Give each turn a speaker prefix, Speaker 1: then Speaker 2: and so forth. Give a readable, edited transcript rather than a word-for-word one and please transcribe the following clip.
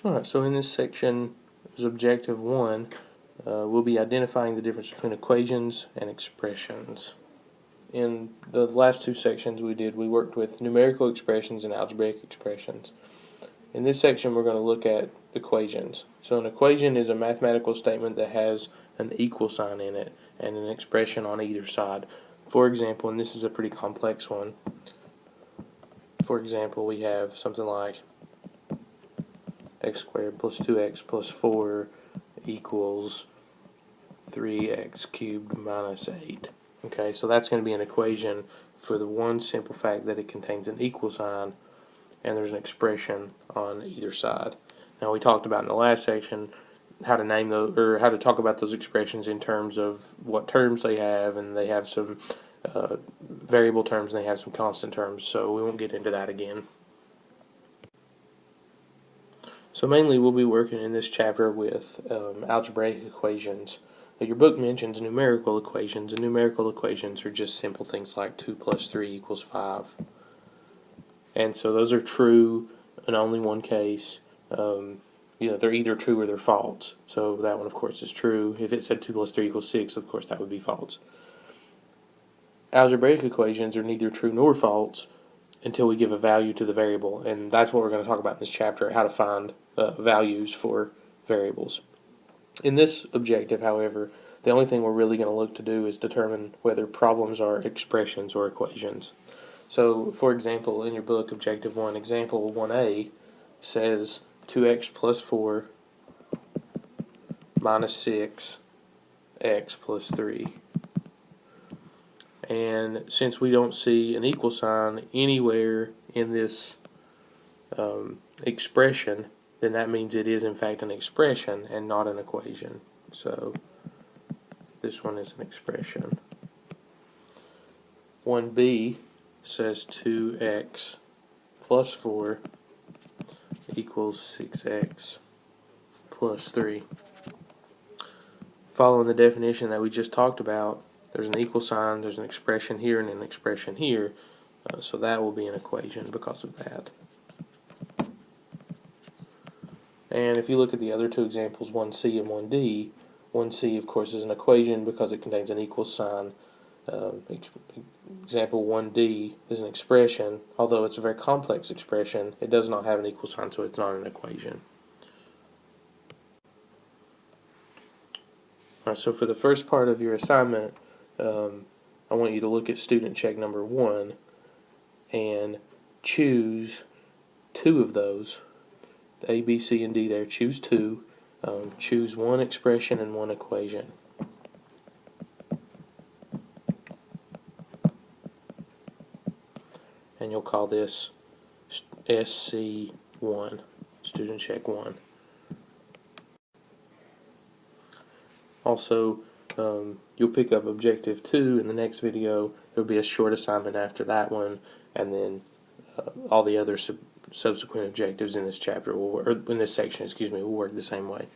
Speaker 1: Alright, so in this section is objective 1. We'll be identifying the difference between equations and expressions. In the last two sections we worked with numerical expressions and algebraic expressions. In this section we're going to look at equations. So an equation is a mathematical statement that has an equal sign in it and an expression on either side. For example, and this is a pretty complex one, for example we have something like x squared plus 2x plus 4 equals 3x cubed minus 8. Okay, so that's going to be an equation for the one simple fact that it contains an equal sign and there's an expression on either side. Now we talked about in the last section how to name those, or how to talk about those expressions in terms of what terms they have, and they have some variable terms and they have some constant terms, so we won't get into that again. So mainly we'll be working in this chapter with algebraic equations. Now your book mentions numerical equations, and numerical equations are just simple things like 2 plus 3 equals 5. And so those are true in only one case. They're either true or they're false. So that one, of course, is true. If it said 2 plus 3 equals 6, of course, that would be false. Algebraic equations are neither true nor false until we give a value to the variable, and that's what we're going to talk about in this chapter, how to find values for variables. In this objective, however, the only thing we're really going to look to do is determine whether problems are expressions or equations. So, for example, in your book, Objective 1, Example 1a says 2x plus 4 minus 6x plus 3. And since we don't see an equal sign anywhere in this expression, then that means it is in fact an expression and not an equation. So this one is an expression. 1b says 2x plus 4 equals 6x plus 3. Following the definition that we just talked about, there's an equal sign, there's an expression here and an expression here, so that will be an equation because of that. And if you look at the other two examples, 1c and 1d, 1c of course is an equation because it contains an equal sign. Example 1d is an expression, although it's a very complex expression, it does not have an equal sign, so it's not an equation. Alright, so for the first part of your assignment, I want you to look at student check number 1 and choose two of those, A, B, C, and D there. Choose two. Choose one expression and one equation. And you'll call this SC1, student check 1. Also, you'll pick up objective 2 in the next video. There will be a short assignment after that one, and then all the other subsequent objectives in this chapter will, or in this section, will work the same way.